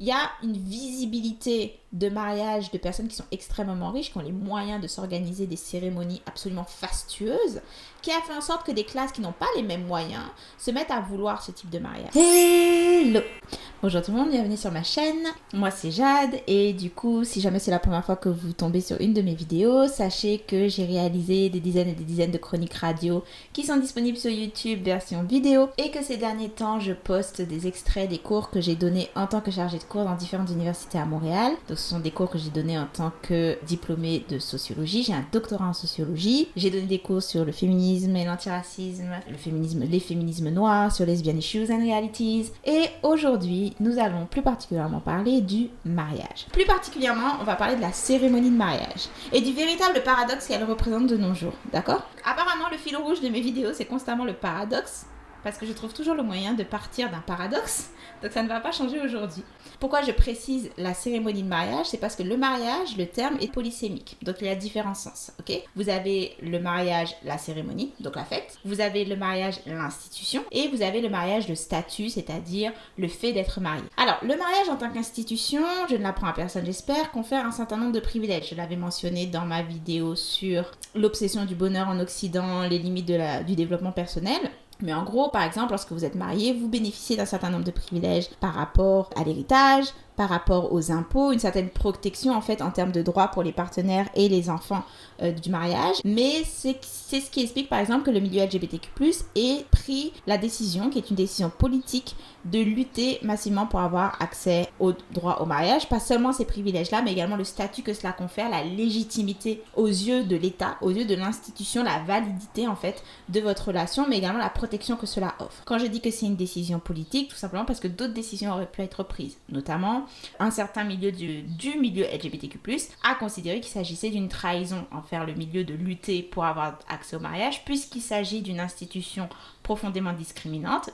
Il y a une visibilité de mariage de personnes qui sont extrêmement riches, qui ont les moyens de s'organiser des cérémonies absolument fastueuses, qui a fait en sorte que des classes qui n'ont pas les mêmes moyens se mettent à vouloir ce type de mariage. Hello! Bonjour tout le monde, bienvenue sur ma chaîne. Moi c'est Jade et du coup, si jamais c'est la première fois que vous tombez sur une de mes vidéos, sachez que j'ai réalisé des dizaines et des dizaines de chroniques radio qui sont disponibles sur YouTube version vidéo et que ces derniers temps, je poste des extraits des cours que j'ai donnés en tant que chargée de cours dans différentes universités à Montréal. Donc ce sont des cours que j'ai donnés en tant que diplômée de sociologie. J'ai un doctorat en sociologie. J'ai donné des cours sur le féminisme et l'antiracisme, les féminismes noirs, sur lesbian issues and realities. Et aujourd'hui, nous allons plus particulièrement parler du mariage. Plus particulièrement, on va parler de la cérémonie de mariage et du véritable paradoxe qu'elle représente de nos jours, d'accord? Apparemment, le fil rouge de mes vidéos, c'est constamment le paradoxe, parce que je trouve toujours le moyen de partir d'un paradoxe, donc ça ne va pas changer aujourd'hui. Pourquoi je précise la cérémonie de mariage? C'est parce que le mariage, le terme est polysémique, donc il y a différents sens, ok? Vous avez le mariage, la cérémonie, donc la fête, vous avez le mariage, l'institution, et vous avez le mariage, le statut, c'est-à-dire le fait d'être marié. Alors, le mariage en tant qu'institution, je ne l'apprends à personne, j'espère, confère un certain nombre de privilèges. Je l'avais mentionné dans ma vidéo sur l'obsession du bonheur en Occident, les limites du développement personnel. Mais en gros, par exemple, lorsque vous êtes marié, vous bénéficiez d'un certain nombre de privilèges par rapport à l'héritage, par rapport aux impôts, une certaine protection en fait en termes de droits pour les partenaires et les enfants du mariage. Mais c'est ce qui explique par exemple que le milieu LGBTQ+, ait pris la décision, qui est une décision politique, de lutter massivement pour avoir accès au droit au mariage. Pas seulement ces privilèges-là, mais également le statut que cela confère, la légitimité aux yeux de l'État, aux yeux de l'institution, la validité en fait de votre relation, mais également la protection que cela offre. Quand je dis que c'est une décision politique, tout simplement parce que d'autres décisions auraient pu être prises, notamment un certain milieu du milieu LGBTQ+, a considéré qu'il s'agissait d'une trahison envers le milieu de lutter pour avoir accès au mariage, puisqu'il s'agit d'une institution profondément discriminante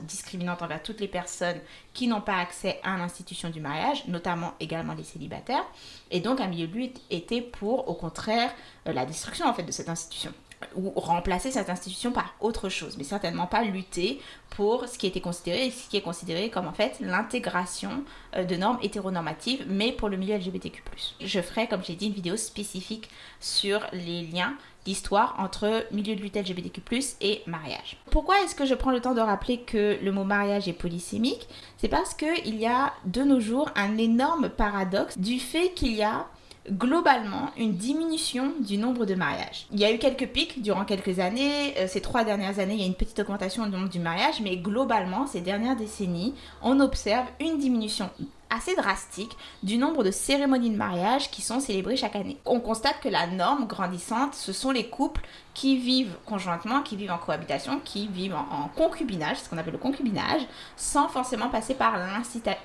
envers toutes les personnes qui n'ont pas accès à l'institution du mariage, notamment également les célibataires. Et donc, un milieu de lutte était pour, au contraire, la destruction en fait de cette institution, ou remplacer cette institution par autre chose, mais certainement pas lutter pour ce qui était considéré et ce qui est considéré comme en fait l'intégration de normes hétéronormatives, mais pour le milieu LGBTQ+. Je ferai, comme j'ai dit, une vidéo spécifique sur les liens d'histoire entre milieu de lutte LGBTQ+, et mariage. Pourquoi est-ce que je prends le temps de rappeler que le mot mariage est polysémique? C'est parce qu'il y a de nos jours un énorme paradoxe du fait qu'il y a globalement une diminution du nombre de mariages. Il y a eu quelques pics durant quelques années, ces 3 dernières années, il y a une petite augmentation du nombre du mariage, mais globalement, ces dernières décennies, on observe une diminution assez drastique du nombre de cérémonies de mariage qui sont célébrées chaque année. On constate que la norme grandissante, ce sont les couples qui vivent conjointement, qui vivent en cohabitation, qui vivent en concubinage, c'est ce qu'on appelle le concubinage, sans forcément passer par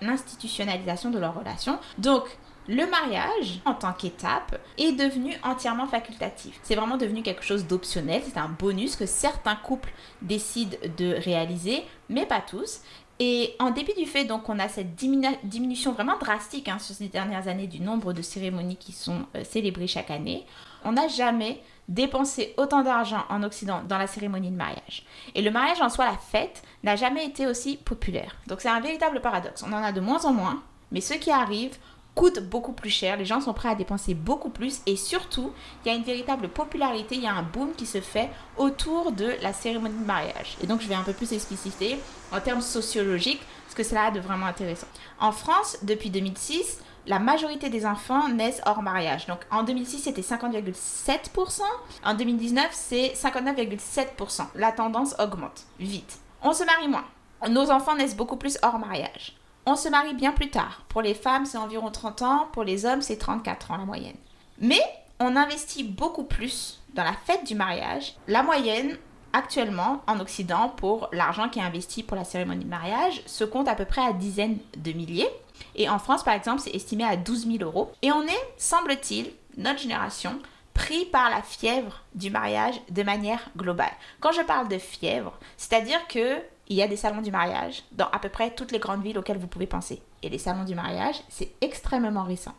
l'institutionnalisation de leur relation. Donc, le mariage, en tant qu'étape, est devenu entièrement facultatif. C'est vraiment devenu quelque chose d'optionnel, c'est un bonus que certains couples décident de réaliser, mais pas tous. Et en dépit du fait donc qu'on a cette diminution vraiment drastique sur ces dernières années du nombre de cérémonies qui sont célébrées chaque année, on n'a jamais dépensé autant d'argent en Occident dans la cérémonie de mariage. Et le mariage en soi, la fête, n'a jamais été aussi populaire. Donc c'est un véritable paradoxe. On en a de moins en moins, mais ceux qui arrivent coûte beaucoup plus cher, les gens sont prêts à dépenser beaucoup plus et surtout, il y a une véritable popularité, il y a un boom qui se fait autour de la cérémonie de mariage. Et donc, je vais un peu plus expliciter en termes sociologiques ce que cela a de vraiment intéressant. En France, depuis 2006, la majorité des enfants naissent hors mariage. Donc, en 2006, c'était 50,7%. En 2019, c'est 59,7%. La tendance augmente vite. On se marie moins. Nos enfants naissent beaucoup plus hors mariage. On se marie bien plus tard. Pour les femmes, c'est environ 30 ans. Pour les hommes, c'est 34 ans la moyenne. Mais on investit beaucoup plus dans la fête du mariage. La moyenne, actuellement, en Occident, pour l'argent qui est investi pour la cérémonie de mariage, se compte à peu près à dizaines de milliers. Et en France, par exemple, c'est estimé à 12 000 €. Et on est, semble-t-il, notre génération, pris par la fièvre du mariage de manière globale. Quand je parle de fièvre, c'est-à-dire que il y a des salons du mariage dans à peu près toutes les grandes villes auxquelles vous pouvez penser. et les salons du mariage, c'est extrêmement récent.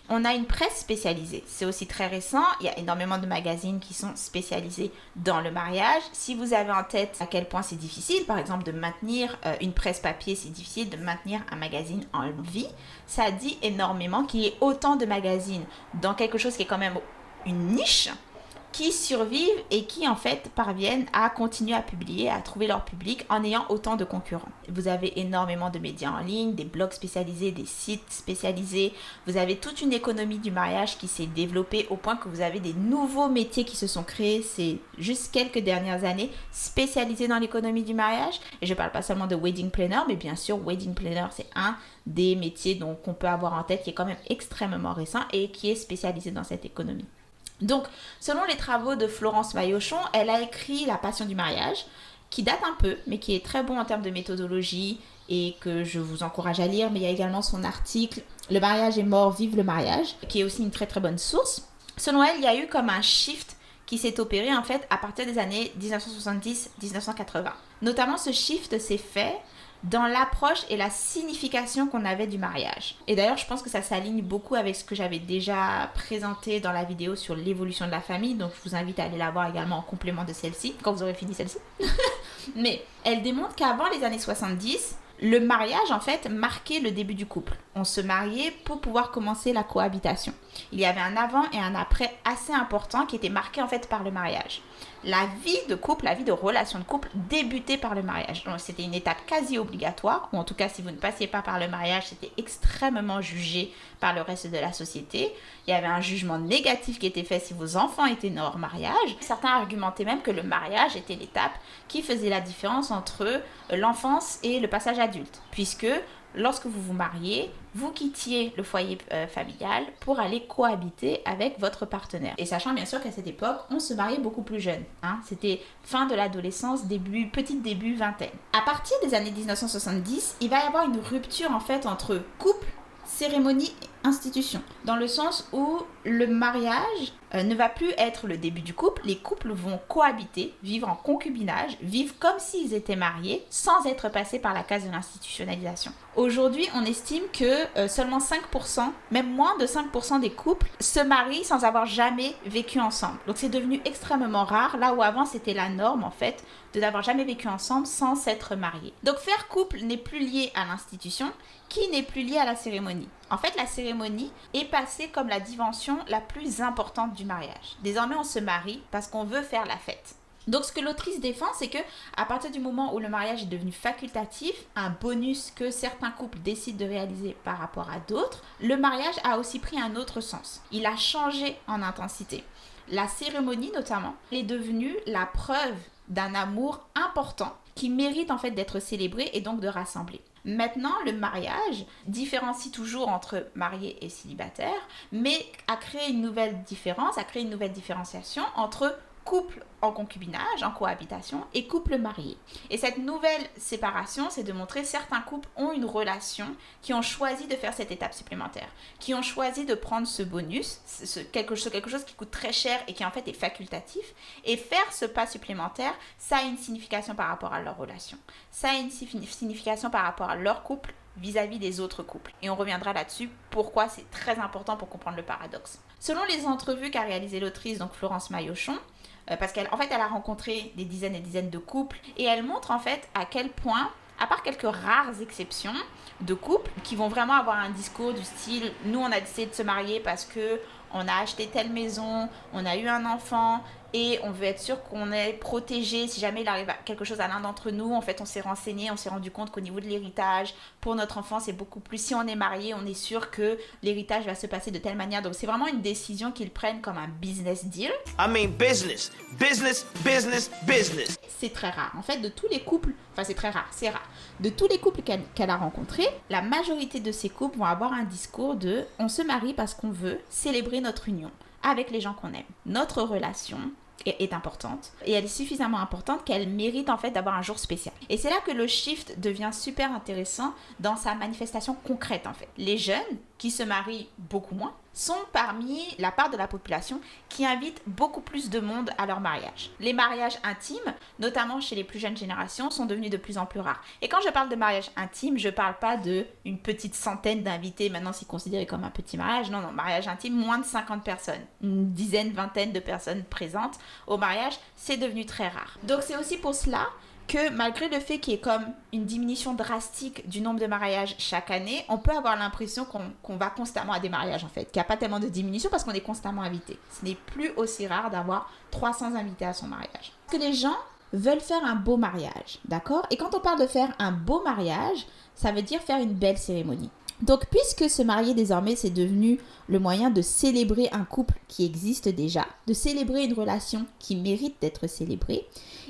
On a une presse spécialisée, c'est aussi très récent, il y a énormément de magazines qui sont spécialisés dans le mariage. Si vous avez en tête à quel point c'est difficile, par exemple de maintenir une presse papier, c'est difficile de maintenir un magazine en vie, ça dit énormément qu'il y ait autant de magazines dans quelque chose qui est quand même une niche, qui survivent et qui en fait parviennent à continuer à publier, à trouver leur public en ayant autant de concurrents. Vous avez énormément de médias en ligne, des blogs spécialisés, des sites spécialisés. Vous avez toute une économie du mariage qui s'est développée au point que vous avez des nouveaux métiers qui se sont créés ces juste quelques dernières années spécialisés dans l'économie du mariage. Et je ne parle pas seulement de wedding planner, mais bien sûr, wedding planner, c'est un des métiers qu'on peut avoir en tête qui est quand même extrêmement récent et qui est spécialisé dans cette économie. Donc, selon les travaux de Florence Maillochon, elle a écrit La Passion du mariage, qui date un peu, mais qui est très bon en termes de méthodologie et que je vous encourage à lire. Mais il y a également son article « Le mariage est mort, vive le mariage », qui est aussi une très très bonne source. Selon elle, il y a eu comme un shift qui s'est opéré en fait à partir des années 1970-1980. Notamment, ce shift s'est fait dans l'approche et la signification qu'on avait du mariage. Et d'ailleurs, je pense que ça s'aligne beaucoup avec ce que j'avais déjà présenté dans la vidéo sur l'évolution de la famille, donc je vous invite à aller la voir également en complément de celle-ci, quand vous aurez fini celle-ci. Mais elle démontre qu'avant les années 70, le mariage, en fait, marquait le début du couple. On se mariait pour pouvoir commencer la cohabitation. Il y avait un avant et un après assez important qui était marqué, en fait, par le mariage. La vie de couple, la vie de relation de couple débutait par le mariage. Donc, c'était une étape quasi obligatoire, ou en tout cas, si vous ne passiez pas par le mariage, c'était extrêmement jugé par le reste de la société. Il y avait un jugement négatif qui était fait si vos enfants étaient nés hors mariage. Certains argumentaient même que le mariage était l'étape qui faisait la différence entre l'enfance et le passage adulte, puisque lorsque vous vous mariez, vous quittiez le foyer familial pour aller cohabiter avec votre partenaire. Et sachant bien sûr qu'à cette époque, on se mariait beaucoup plus jeune. C'était fin de l'adolescence, petit début vingtaine. À partir des années 1970, il va y avoir une rupture en fait entre couple, cérémonie et institution. Dans le sens où le mariage ne va plus être le début du couple. Les couples vont cohabiter, vivre en concubinage, vivre comme s'ils étaient mariés sans être passés par la case de l'institutionnalisation. Aujourd'hui, on estime que seulement 5%, même moins de 5% des couples se marient sans avoir jamais vécu ensemble. Donc c'est devenu extrêmement rare, là où avant c'était la norme en fait, de n'avoir jamais vécu ensemble sans s'être mariés. Donc faire couple n'est plus lié à l'institution, qui n'est plus lié à la cérémonie. En fait, la cérémonie est passée comme la dimension la plus importante du mariage. Désormais, on se marie parce qu'on veut faire la fête. Donc, ce que l'autrice défend, c'est que à partir du moment où le mariage est devenu facultatif, un bonus que certains couples décident de réaliser par rapport à d'autres, le mariage a aussi pris un autre sens. Il a changé en intensité. La cérémonie, notamment, est devenue la preuve d'un amour important qui mérite en fait d'être célébré et donc de rassembler. Maintenant, le mariage différencie toujours entre marié et célibataire, mais a créé une nouvelle différence, a créé une nouvelle différenciation entre couple en concubinage, en cohabitation, et couple marié. Et cette nouvelle séparation, c'est de montrer que certains couples ont une relation, qui ont choisi de faire cette étape supplémentaire, qui ont choisi de prendre ce bonus, quelque chose qui coûte très cher et qui en fait est facultatif, et faire ce pas supplémentaire, ça a une signification par rapport à leur relation. Ça a une signification par rapport à leur couple vis-à-vis des autres couples. Et on reviendra là-dessus, pourquoi c'est très important pour comprendre le paradoxe. Selon les entrevues qu'a réalisées l'autrice, donc Florence Maillochon, parce qu'elle en fait, elle a rencontré des dizaines et dizaines de couples et elle montre en fait à quel point, à part quelques rares exceptions de couples qui vont vraiment avoir un discours du style « nous on a décidé de se marier parce que on a acheté telle maison, on a eu un enfant et on veut être sûr qu'on est protégé si jamais il arrive quelque chose à l'un d'entre nous. En fait, on s'est renseigné, on s'est rendu compte qu'au niveau de l'héritage, pour notre enfant, c'est beaucoup plus... Si on est marié, on est sûr que l'héritage va se passer de telle manière. Donc, c'est vraiment une décision qu'ils prennent comme un business deal. I mean business. Business, business, business. C'est très rare. En fait, de tous les couples... Enfin, c'est très rare, c'est rare. De tous les couples qu'elle a rencontrés, la majorité de ces couples vont avoir un discours de « on se marie parce qu'on veut célébrer notre union avec les gens qu'on aime. Notre relation est importante et elle est suffisamment importante qu'elle mérite en fait d'avoir un jour spécial. » Et c'est là que le shift devient super intéressant dans sa manifestation concrète en fait. Les jeunes qui se marient beaucoup moins sont parmi la part de la population qui invite beaucoup plus de monde à leur mariage. Les mariages intimes, notamment chez les plus jeunes générations, sont devenus de plus en plus rares. Et quand je parle de mariage intime, je ne parle pas d'une petite centaine d'invités, maintenant c'est considéré comme un petit mariage. Non, mariage intime, moins de 50 personnes, une dizaine, vingtaine de personnes présentes au mariage, c'est devenu très rare. Donc c'est aussi pour cela que malgré le fait qu'il y ait comme une diminution drastique du nombre de mariages chaque année, on peut avoir l'impression qu'on va constamment à des mariages en fait, qu'il n'y a pas tellement de diminution parce qu'on est constamment invité. Ce n'est plus aussi rare d'avoir 300 invités à son mariage. Parce que les gens veulent faire un beau mariage, d'accord? Et quand on parle de faire un beau mariage, ça veut dire faire une belle cérémonie. Donc, puisque se marier désormais, c'est devenu le moyen de célébrer un couple qui existe déjà, de célébrer une relation qui mérite d'être célébrée,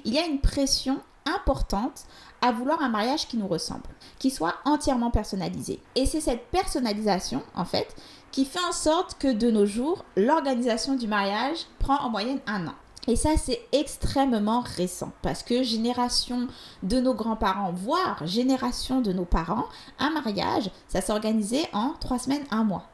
il y a une pression importante à vouloir un mariage qui nous ressemble, qui soit entièrement personnalisé. Et c'est cette personnalisation, en fait, qui fait en sorte que de nos jours, l'organisation du mariage prend en moyenne 1 an. Et ça, c'est extrêmement récent parce que génération de nos grands-parents, voire génération de nos parents, un mariage, ça s'organisait en 3 semaines, 1 mois.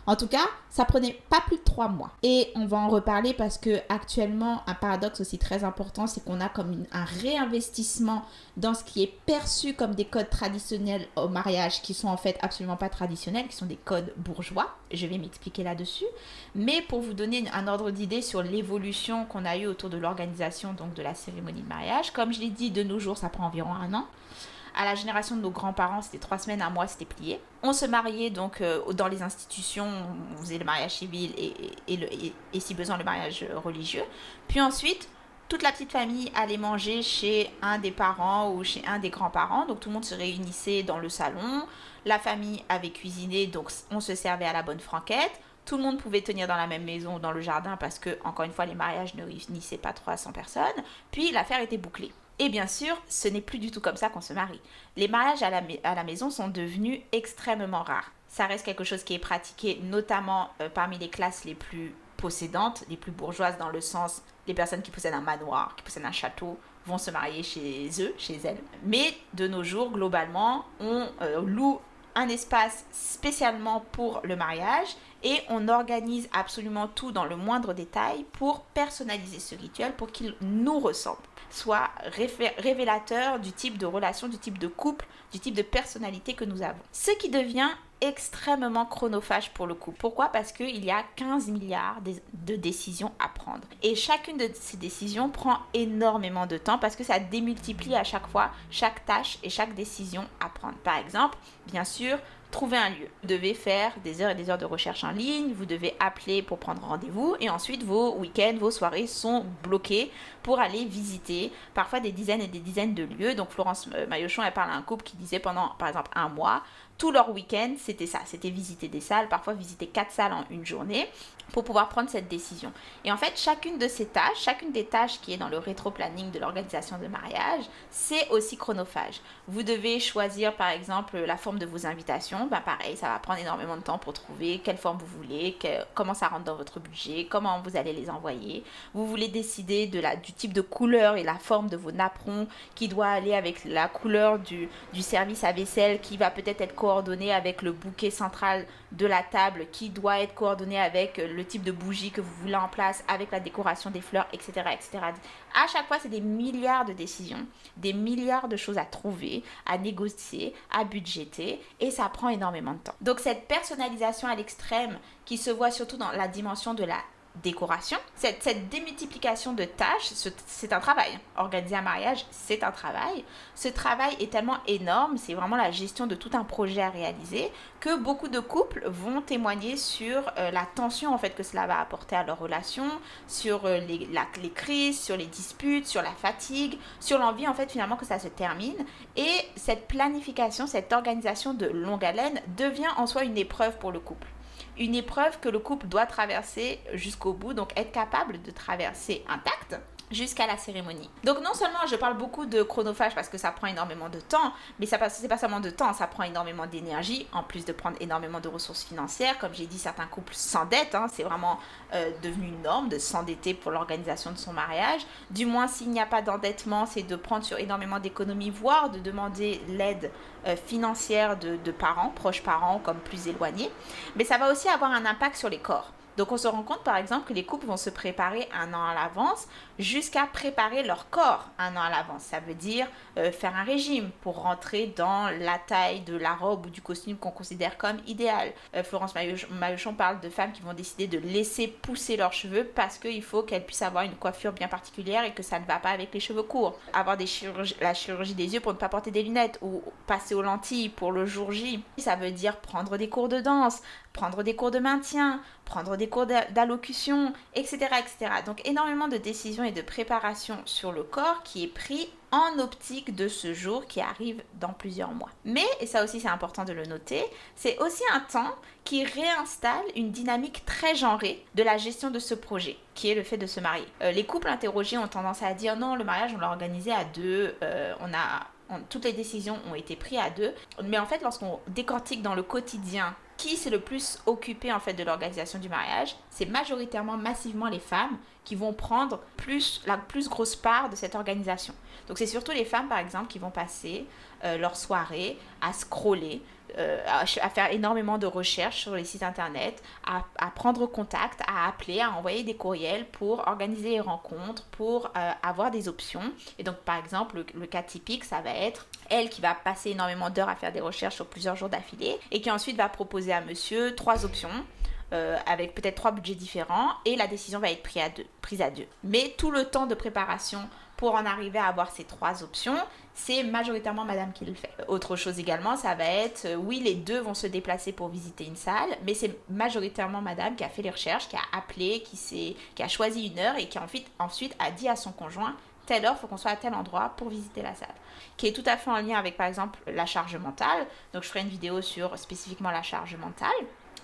En tout cas, ça prenait pas plus de 3 mois. Et on va en reparler parce que actuellement, un paradoxe aussi très important, c'est qu'on a comme un réinvestissement dans ce qui est perçu comme des codes traditionnels au mariage qui sont en fait absolument pas traditionnels, qui sont des codes bourgeois. Je vais m'expliquer là-dessus. Mais pour vous donner un ordre d'idée sur l'évolution qu'on a eue autour de l'organisation donc de la cérémonie de mariage, comme je l'ai dit, de nos jours, ça prend environ 1 an. À la génération de nos grands-parents, c'était 3 semaines, 1 mois, c'était plié. On se mariait donc dans les institutions, on faisait le mariage civil et si besoin le mariage religieux. Puis ensuite, toute la petite famille allait manger chez un des parents ou chez un des grands-parents. Donc tout le monde se réunissait dans le salon. La famille avait cuisiné, donc on se servait à la bonne franquette. Tout le monde pouvait tenir dans la même maison ou dans le jardin parce que, encore une fois, les mariages ne réunissaient pas 300 personnes. Puis l'affaire était bouclée. Et bien sûr, ce n'est plus du tout comme ça qu'on se marie. Les mariages à la maison sont devenus extrêmement rares. Ça reste quelque chose qui est pratiqué notamment parmi les classes les plus possédantes, les plus bourgeoises dans le sens les personnes qui possèdent un manoir, qui possèdent un château, vont se marier chez eux, chez elles. Mais de nos jours, globalement, on loue un espace spécialement pour le mariage et on organise absolument tout dans le moindre détail pour personnaliser ce rituel pour qu'il nous ressemble, soit révélateur du type de relation, du type de couple, du type de personnalité que nous avons. Ce qui devient extrêmement chronophage pour le couple. Pourquoi? Parce qu'il y a 15 milliards de décisions à prendre. Et chacune de ces décisions prend énormément de temps parce que ça démultiplie à chaque fois chaque tâche et chaque décision à prendre. Par exemple, bien sûr, trouver un lieu. Vous devez faire des heures et des heures de recherche en ligne, vous devez appeler pour prendre rendez-vous et ensuite vos week-ends, vos soirées sont bloqués pour aller visiter parfois des dizaines et des dizaines de lieux. Donc Florence Maillochon, elle parle à un couple qui disait pendant par exemple 1 mois, tout leur week-end, c'était ça, c'était visiter des salles, parfois visiter 4 salles en une journée pour pouvoir prendre cette décision. Et en fait, chacune de ces tâches, chacune des tâches qui est dans le rétro-planning de l'organisation de mariage, c'est aussi chronophage. Vous devez choisir par exemple la forme de vos invitations. Pareil, ça va prendre énormément de temps pour trouver quelle forme vous voulez, comment ça rentre dans votre budget, comment vous allez les envoyer. Vous voulez décider du type de couleur et la forme de vos napperons qui doit aller avec la couleur du service à vaisselle qui va peut-être être coordonné avec le bouquet central de la table qui doit être coordonné avec le type de bougie que vous voulez en place, avec la décoration des fleurs, etc., etc. À chaque fois, c'est des milliards de décisions, des milliards de choses à trouver, à négocier, à budgéter, et ça prend énormément de temps. Donc cette personnalisation à l'extrême qui se voit surtout dans la dimension de la décoration, cette démultiplication de tâches, c'est un travail. Organiser un mariage, c'est un travail. Ce travail est tellement énorme, c'est vraiment la gestion de tout un projet à réaliser, que beaucoup de couples vont témoigner sur la tension en fait que cela va apporter à leur relation, sur les crises, sur les disputes, sur la fatigue, sur l'envie en fait finalement que ça se termine. Et cette planification, cette organisation de longue haleine devient en soi une épreuve pour le couple. Une épreuve que le couple doit traverser jusqu'au bout, donc être capable de traverser intact jusqu'à la cérémonie. Donc non seulement je parle beaucoup de chronophage parce que ça prend énormément de temps, mais c'est pas seulement de temps, ça prend énormément d'énergie, en plus de prendre énormément de ressources financières. Comme j'ai dit, certains couples s'endettent, c'est vraiment devenu une norme de s'endetter pour l'organisation de son mariage. Du moins, s'il n'y a pas d'endettement, c'est de prendre sur énormément d'économies, voire de demander l'aide financière de parents, proches parents comme plus éloignés. Mais ça va aussi avoir un impact sur les corps. Donc on se rend compte par exemple que les couples vont se préparer 1 an à l'avance jusqu'à préparer leur corps 1 an à l'avance. Ça veut dire faire un régime pour rentrer dans la taille de la robe ou du costume qu'on considère comme idéal. Florence Maillochon parle de femmes qui vont décider de laisser pousser leurs cheveux parce qu'il faut qu'elles puissent avoir une coiffure bien particulière et que ça ne va pas avec les cheveux courts. Avoir la chirurgie des yeux pour ne pas porter des lunettes ou passer aux lentilles pour le jour J. Ça veut dire prendre des cours de danse, prendre des cours de maintien, prendre des cours d'allocution, etc., etc. Donc énormément de décisions et de préparation sur le corps qui est pris en optique de ce jour qui arrive dans plusieurs mois. Mais, et ça aussi c'est important de le noter, c'est aussi un temps qui réinstalle une dynamique très genrée de la gestion de ce projet, qui est le fait de se marier. Les couples interrogés ont tendance à dire non, le mariage on l'a organisé à deux, toutes les décisions ont été prises à deux, mais en fait lorsqu'on décortique dans le quotidien qui c'est le plus occupé en fait de l'organisation du mariage, c'est majoritairement, massivement les femmes qui vont prendre la plus grosse part de cette organisation. Donc c'est surtout les femmes par exemple qui vont passer leur soirée à scroller, à faire énormément de recherches sur les sites internet, à prendre contact, à appeler, à envoyer des courriels pour organiser les rencontres, pour avoir des options. Et donc par exemple le cas typique ça va être elle qui va passer énormément d'heures à faire des recherches sur plusieurs jours d'affilée et qui ensuite va proposer à monsieur 3 options avec peut-être 3 budgets différents et la décision va être prise à deux. Mais tout le temps de préparation pour en arriver à avoir ces 3 options, c'est majoritairement madame qui le fait. Autre chose également, ça va être, oui, les deux vont se déplacer pour visiter une salle, mais c'est majoritairement madame qui a fait les recherches, qui a appelé, qui a choisi une heure et qui ensuite a dit à son conjoint, telle heure, il faut qu'on soit à tel endroit pour visiter la salle. Qui est tout à fait en lien avec, par exemple, la charge mentale. Donc, je ferai une vidéo sur spécifiquement la charge mentale.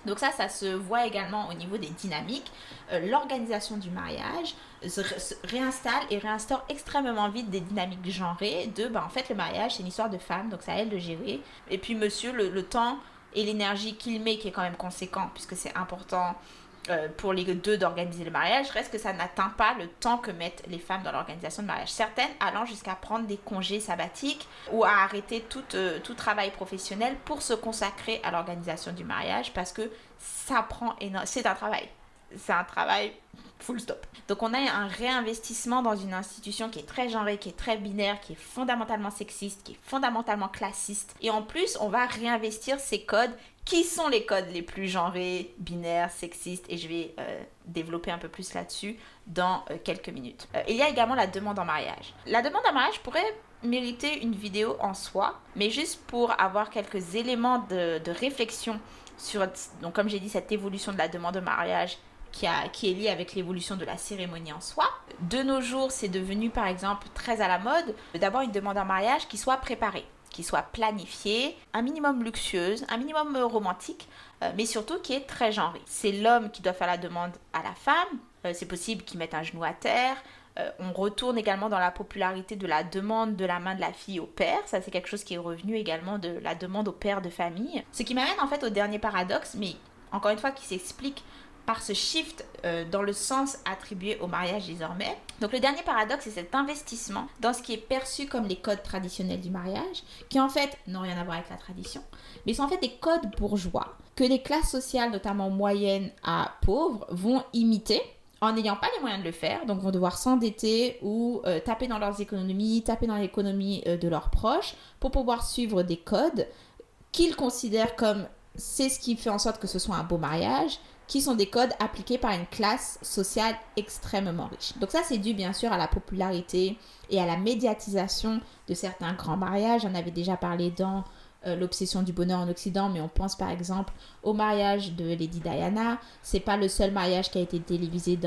Donc ça se voit également au niveau des dynamiques. L'organisation du mariage se réinstalle et réinstaure extrêmement vite des dynamiques genrées en fait, le mariage, c'est une histoire de femme, donc c'est à elle de gérer. Et puis, monsieur, le temps et l'énergie qu'il met, qui est quand même conséquent, puisque c'est important pour les deux d'organiser le mariage, reste que ça n'atteint pas le temps que mettent les femmes dans l'organisation de mariage. Certaines allant jusqu'à prendre des congés sabbatiques ou à arrêter tout travail professionnel pour se consacrer à l'organisation du mariage parce que ça prend c'est un travail. C'est un travail full stop. Donc on a un réinvestissement dans une institution qui est très genrée, qui est très binaire, qui est fondamentalement sexiste, qui est fondamentalement classiste. Et en plus, on va réinvestir ces codes qui sont les codes les plus genrés, binaires, sexistes, et je vais développer un peu plus là-dessus dans quelques minutes. Il y a également la demande en mariage. La demande en mariage pourrait mériter une vidéo en soi, mais juste pour avoir quelques éléments de réflexion sur, donc comme j'ai dit, cette évolution de la demande en mariage qui est liée avec l'évolution de la cérémonie en soi. De nos jours, c'est devenu par exemple très à la mode d'avoir une demande en mariage qui soit préparée, qui soit planifiée, un minimum luxueuse, un minimum romantique, mais surtout qui est très genrée. C'est l'homme qui doit faire la demande à la femme, c'est possible qu'il mette un genou à terre. On retourne également dans la popularité de la demande de la main de la fille au père. Ça, c'est quelque chose qui est revenu également de la demande au père de famille. Ce qui m'amène en fait au dernier paradoxe, mais encore une fois qui s'explique par ce shift dans le sens attribué au mariage désormais. Donc le dernier paradoxe, c'est cet investissement dans ce qui est perçu comme les codes traditionnels du mariage, qui en fait n'ont rien à voir avec la tradition, mais sont en fait des codes bourgeois que les classes sociales, notamment moyennes à pauvres, vont imiter en n'ayant pas les moyens de le faire, donc vont devoir s'endetter ou taper dans leurs économies, taper dans l'économie de leurs proches pour pouvoir suivre des codes qu'ils considèrent comme c'est ce qui fait en sorte que ce soit un beau mariage, qui sont des codes appliqués par une classe sociale extrêmement riche. Donc ça, c'est dû bien sûr à la popularité et à la médiatisation de certains grands mariages. J'en avais déjà parlé dans l'obsession du bonheur en Occident, mais on pense par exemple au mariage de Lady Diana. C'est pas le seul mariage qui a été télévisé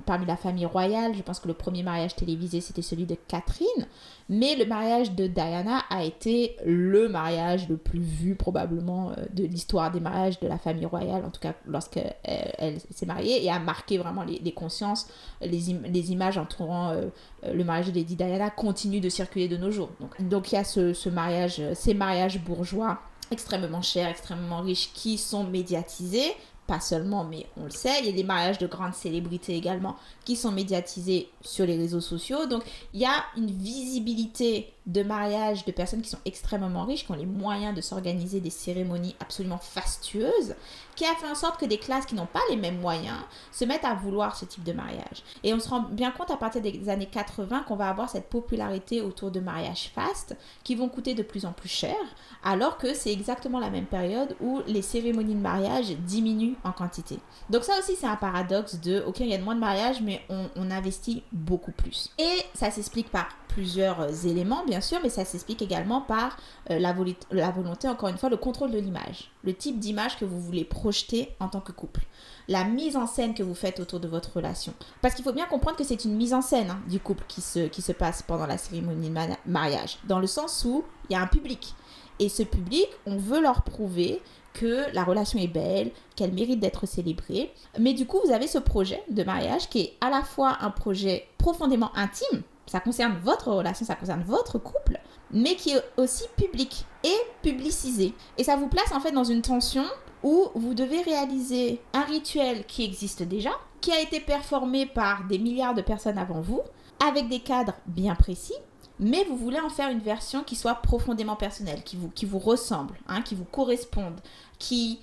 parmi la famille royale. Je pense que le premier mariage télévisé, c'était celui de Catherine. Mais le mariage de Diana a été le mariage le plus vu probablement de l'histoire des mariages de la famille royale, en tout cas lorsqu'elle elle s'est mariée, et a marqué vraiment les consciences. Les images entourant le mariage de Lady Diana continuent de circuler de nos jours. Donc il y a ces mariages bourgeois extrêmement chers, extrêmement riches, qui sont médiatisés. Pas seulement, mais on le sait, il y a des mariages de grandes célébrités également qui sont médiatisés sur les réseaux sociaux. Donc, il y a une visibilité de mariage de personnes qui sont extrêmement riches, qui ont les moyens de s'organiser des cérémonies absolument fastueuses, qui a fait en sorte que des classes qui n'ont pas les mêmes moyens se mettent à vouloir ce type de mariage. Et on se rend bien compte à partir des années 80 qu'on va avoir cette popularité autour de mariages fastes qui vont coûter de plus en plus cher, alors que c'est exactement la même période où les cérémonies de mariage diminuent en quantité. Donc ça aussi, c'est un paradoxe ok, il y a moins de mariages, mais on investit beaucoup plus. Et ça s'explique par plusieurs éléments, bien sûr, mais ça s'explique également par la volonté, encore une fois, le contrôle de l'image, le type d'image que vous voulez projeter en tant que couple, la mise en scène que vous faites autour de votre relation. Parce qu'il faut bien comprendre que c'est une mise en scène du couple qui se passe pendant la cérémonie de mariage, dans le sens où il y a un public. Et ce public, on veut leur prouver que la relation est belle, qu'elle mérite d'être célébrée. Mais du coup, vous avez ce projet de mariage qui est à la fois un projet profondément intime, ça concerne votre relation, ça concerne votre couple, mais qui est aussi public et publicisé. Et ça vous place en fait dans une tension où vous devez réaliser un rituel qui existe déjà, qui a été performé par des milliards de personnes avant vous, avec des cadres bien précis, mais vous voulez en faire une version qui soit profondément personnelle, qui vous ressemble, qui vous corresponde, qui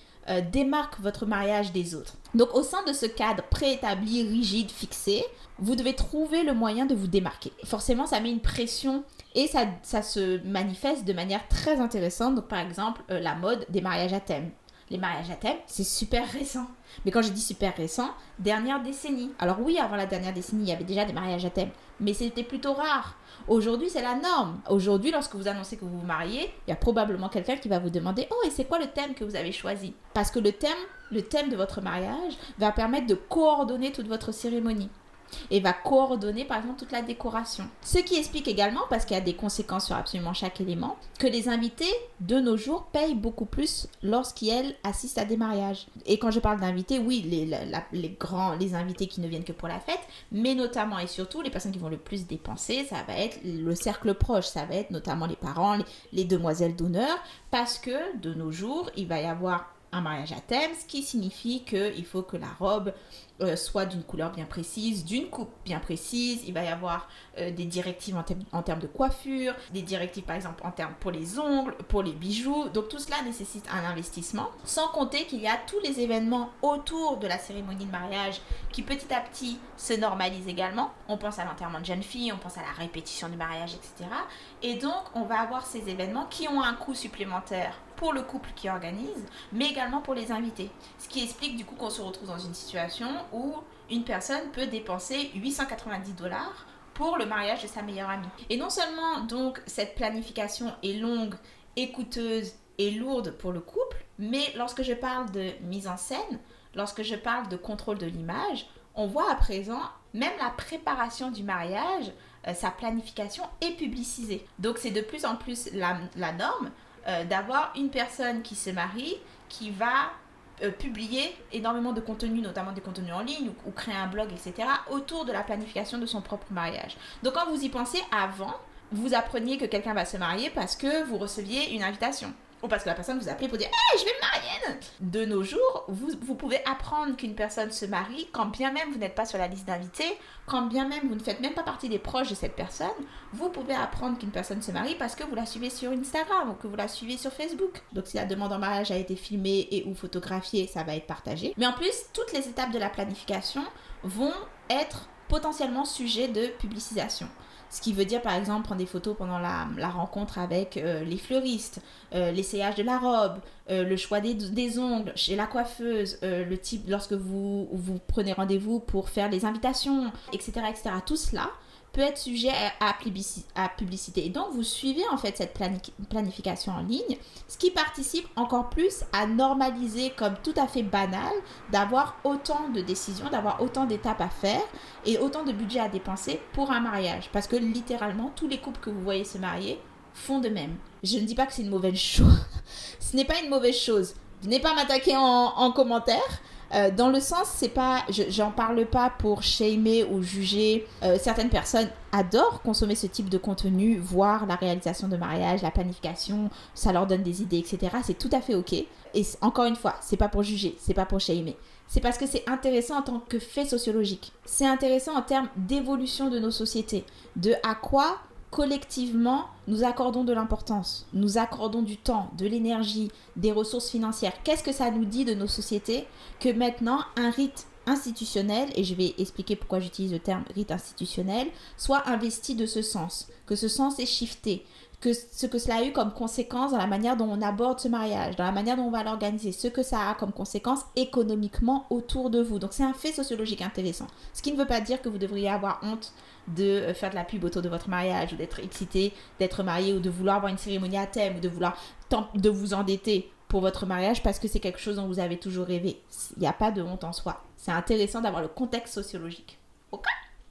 démarque votre mariage des autres. Donc au sein de ce cadre préétabli, rigide, fixé, vous devez trouver le moyen de vous démarquer. Forcément, ça met une pression et ça se manifeste de manière très intéressante. Donc par exemple, la mode des mariages à thème. Les mariages à thème, c'est super récent. Mais quand je dis super récent, dernière décennie. Alors oui, avant la dernière décennie, il y avait déjà des mariages à thème, mais c'était plutôt rare. Aujourd'hui, c'est la norme. Aujourd'hui, lorsque vous annoncez que vous vous mariez, il y a probablement quelqu'un qui va vous demander « Oh, et c'est quoi le thème que vous avez choisi ?» Parce que le thème de votre mariage va permettre de coordonner toute votre cérémonie. Et va coordonner par exemple toute la décoration. Ce qui explique également, parce qu'il y a des conséquences sur absolument chaque élément, que les invités de nos jours payent beaucoup plus lorsqu'ils assistent à des mariages. Et quand je parle d'invités, oui, les invités qui ne viennent que pour la fête, mais notamment et surtout les personnes qui vont le plus dépenser, ça va être le cercle proche, ça va être notamment les parents, les demoiselles d'honneur, parce que de nos jours, il va y avoir un mariage à thème, ce qui signifie qu'il faut que la robe soit d'une couleur bien précise, d'une coupe bien précise. Il va y avoir des directives en termes de coiffure, des directives par exemple en termes pour les ongles, pour les bijoux. Donc tout cela nécessite un investissement, sans compter qu'il y a tous les événements autour de la cérémonie de mariage qui petit à petit se normalisent également. On pense à l'enterrement de jeune fille, on pense à la répétition du mariage, etc. Et donc on va avoir ces événements qui ont un coût supplémentaire pour le couple qui organise, mais également pour les invités. Ce qui explique du coup qu'on se retrouve dans une situation où une personne peut dépenser $890 pour le mariage de sa meilleure amie. Et non seulement donc cette planification est longue et coûteuse et lourde pour le couple, mais lorsque je parle de mise en scène, lorsque je parle de contrôle de l'image, on voit à présent même la préparation du mariage, sa planification est publicisée. Donc c'est de plus en plus la norme d'avoir une personne qui se marie, qui va publier énormément de contenu, notamment des contenus en ligne ou créer un blog, etc., autour de la planification de son propre mariage. Donc quand vous y pensez, avant, vous appreniez que quelqu'un va se marier parce que vous receviez une invitation. Ou parce que la personne vous appelait pour dire « Hey, je vais me marier !» De nos jours, vous pouvez apprendre qu'une personne se marie quand bien même vous n'êtes pas sur la liste d'invités, quand bien même vous ne faites même pas partie des proches de cette personne. Vous pouvez apprendre qu'une personne se marie parce que vous la suivez sur Instagram ou que vous la suivez sur Facebook. Donc si la demande en mariage a été filmée et ou photographiée, ça va être partagé. Mais en plus, toutes les étapes de la planification vont être potentiellement sujets de publicisation. Ce qui veut dire par exemple prendre des photos pendant la rencontre avec les fleuristes, l'essayage de la robe, le choix des ongles chez la coiffeuse, le type lorsque vous prenez rendez-vous pour faire les invitations, etc., etc. Tout cela peut être sujet à publicité. Et donc, vous suivez en fait cette planification en ligne, ce qui participe encore plus à normaliser comme tout à fait banal d'avoir autant de décisions, d'avoir autant d'étapes à faire et autant de budget à dépenser pour un mariage. Parce que littéralement, tous les couples que vous voyez se marier font de même. Je ne dis pas que c'est une mauvaise chose. Ce n'est pas une mauvaise chose. Venez pas m'attaquer en commentaire. Dans le sens, c'est pas, j'en parle pas pour shamer ou juger. Certaines personnes adorent consommer ce type de contenu, voir la réalisation de mariage, la planification, ça leur donne des idées, etc. C'est tout à fait ok. Et encore une fois, c'est pas pour juger, c'est pas pour shamer. C'est parce que c'est intéressant en tant que fait sociologique. C'est intéressant en termes d'évolution de nos sociétés, de à quoi collectivement, nous accordons de l'importance, nous accordons du temps, de l'énergie, des ressources financières. Qu'est-ce que ça nous dit de nos sociétés que maintenant, un rite institutionnel, et je vais expliquer pourquoi j'utilise le terme rite institutionnel, soit investi de ce sens, que ce sens est shifté, que ce que cela a eu comme conséquence dans la manière dont on aborde ce mariage, dans la manière dont on va l'organiser, ce que ça a comme conséquence économiquement autour de vous. Donc c'est un fait sociologique intéressant. Ce qui ne veut pas dire que vous devriez avoir honte de faire de la pub autour de votre mariage, ou d'être excité d'être marié, ou de vouloir avoir une cérémonie à thème, ou de vous endetter pour votre mariage parce que c'est quelque chose dont vous avez toujours rêvé. Il n'y a pas de honte en soi. C'est intéressant d'avoir le contexte sociologique. Ok ?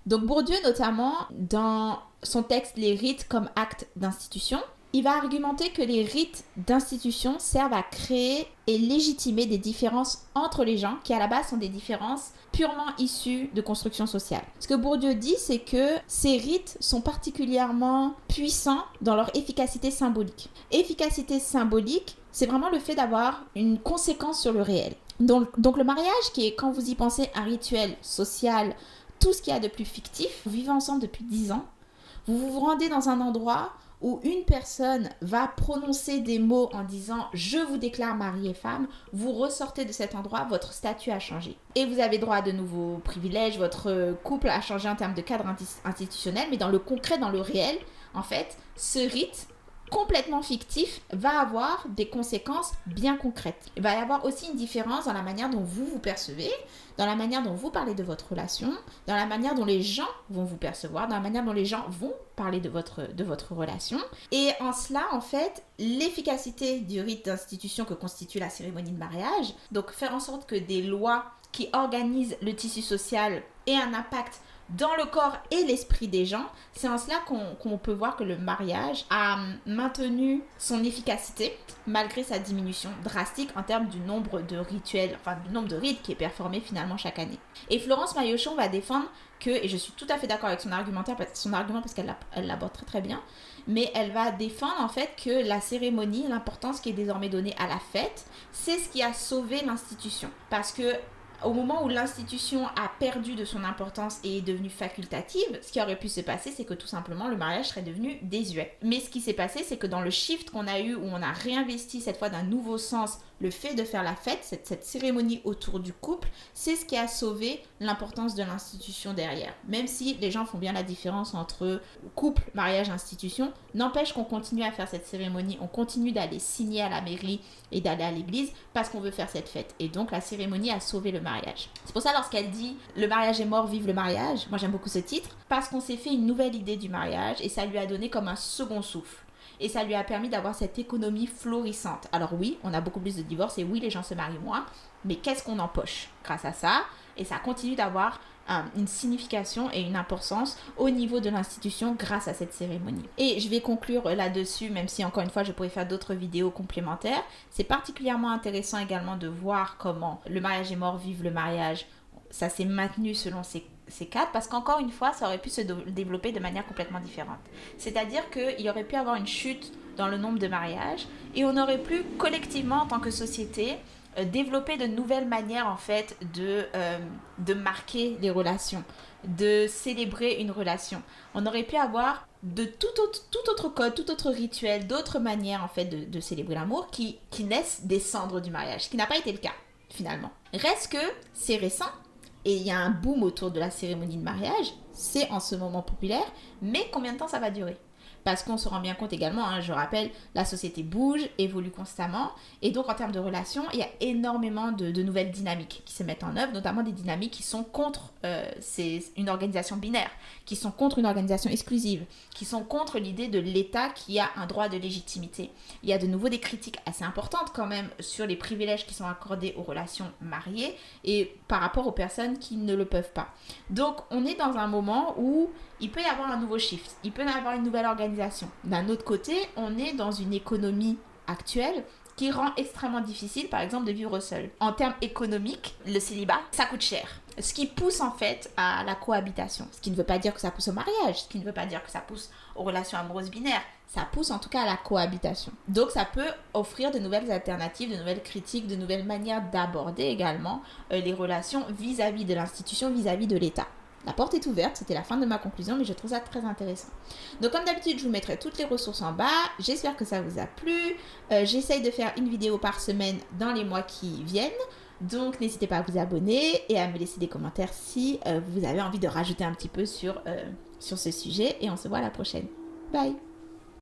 Donc Bourdieu, notamment, dans son texte « Les rites comme actes d'institution », il va argumenter que les rites d'institution servent à créer et légitimer des différences entre les gens qui, à la base, sont des différences purement issues de construction sociale. Ce que Bourdieu dit, c'est que ces rites sont particulièrement puissants dans leur efficacité symbolique. Efficacité symbolique, c'est vraiment le fait d'avoir une conséquence sur le réel. Donc le mariage, qui est, quand vous y pensez, un rituel social, tout ce qu'il y a de plus fictif, vous vivez ensemble depuis 10 ans, vous vous rendez dans un endroit où une personne va prononcer des mots en disant « je vous déclare mari et femme », vous ressortez de cet endroit, votre statut a changé. Et vous avez droit à de nouveaux privilèges, votre couple a changé en termes de cadre institutionnel, mais dans le concret, dans le réel, en fait, ce rite complètement fictif va avoir des conséquences bien concrètes. Il va y avoir aussi une différence dans la manière dont vous vous percevez, dans la manière dont vous parlez de votre relation, dans la manière dont les gens vont vous percevoir, dans la manière dont les gens vont parler de votre relation. Et en cela, en fait, l'efficacité du rite d'institution que constitue la cérémonie de mariage, donc faire en sorte que des lois qui organisent le tissu social aient un impact dans le corps et l'esprit des gens, c'est en cela qu'on peut voir que le mariage a maintenu son efficacité malgré sa diminution drastique en termes du nombre de rituels, enfin du nombre de rites qui est performé finalement chaque année. Et Florence Maillochon va défendre que, et je suis tout à fait d'accord avec son argument parce qu'elle l'aborde très très bien, mais elle va défendre en fait que la cérémonie, l'importance qui est désormais donnée à la fête, c'est ce qui a sauvé l'institution. Parce que au moment où l'institution a perdu de son importance et est devenue facultative, ce qui aurait pu se passer, c'est que tout simplement le mariage serait devenu désuet. Mais ce qui s'est passé, c'est que dans le shift qu'on a eu, où on a réinvesti cette fois d'un nouveau sens le fait de faire la fête, cette cérémonie autour du couple, c'est ce qui a sauvé l'importance de l'institution derrière. Même si les gens font bien la différence entre couple, mariage, institution, n'empêche qu'on continue à faire cette cérémonie, on continue d'aller signer à la mairie et d'aller à l'église parce qu'on veut faire cette fête. Et donc la cérémonie a sauvé le mariage. C'est pour ça lorsqu'elle dit « Le mariage est mort, vive le mariage », moi j'aime beaucoup ce titre, parce qu'on s'est fait une nouvelle idée du mariage et ça lui a donné comme un second souffle. Et ça lui a permis d'avoir cette économie florissante. Alors oui, on a beaucoup plus de divorces et oui, les gens se marient moins, mais qu'est-ce qu'on empoche grâce à ça? Et ça continue d'avoir une signification et une importance au niveau de l'institution grâce à cette cérémonie. Et je vais conclure là-dessus, même si encore une fois je pourrais faire d'autres vidéos complémentaires. C'est particulièrement intéressant également de voir comment le mariage est mort, vive le mariage. Ça s'est maintenu selon ces cadres, parce qu'encore une fois, ça aurait pu se développer de manière complètement différente. C'est-à-dire qu'il y aurait pu avoir une chute dans le nombre de mariages et on aurait pu collectivement, en tant que société, développer de nouvelles manières en fait de marquer les relations, de célébrer une relation. On aurait pu avoir de tout autre code, tout autre rituel, d'autres manières en fait de célébrer l'amour qui naissent des cendres du mariage, ce qui n'a pas été le cas finalement. Reste que c'est récent et il y a un boom autour de la cérémonie de mariage, c'est en ce moment populaire, mais combien de temps ça va durer ? parce qu'on se rend bien compte également, hein, je rappelle, la société bouge, évolue constamment, et donc en termes de relations, il y a énormément de nouvelles dynamiques qui se mettent en œuvre, notamment des dynamiques qui sont contre une organisation binaire, qui sont contre une organisation exclusive, qui sont contre l'idée de l'État qui a un droit de légitimité. Il y a de nouveau des critiques assez importantes quand même sur les privilèges qui sont accordés aux relations mariées et par rapport aux personnes qui ne le peuvent pas. Donc on est dans un moment où il peut y avoir un nouveau shift, il peut y avoir une nouvelle organisation. D'un autre côté, on est dans une économie actuelle qui rend extrêmement difficile, par exemple, de vivre seul. En termes économiques, le célibat, ça coûte cher. Ce qui pousse en fait à la cohabitation. Ce qui ne veut pas dire que ça pousse au mariage, ce qui ne veut pas dire que ça pousse aux relations amoureuses binaires. Ça pousse en tout cas à la cohabitation. Donc ça peut offrir de nouvelles alternatives, de nouvelles critiques, de nouvelles manières d'aborder également les relations vis-à-vis de l'institution, vis-à-vis de l'État. La porte est ouverte, c'était la fin de ma conclusion, mais je trouve ça très intéressant. Donc comme d'habitude, je vous mettrai toutes les ressources en bas. J'espère que ça vous a plu. J'essaye de faire une vidéo par semaine dans les mois qui viennent. Donc n'hésitez pas à vous abonner et à me laisser des commentaires si vous avez envie de rajouter un petit peu sur ce sujet. Et on se voit à la prochaine. Bye!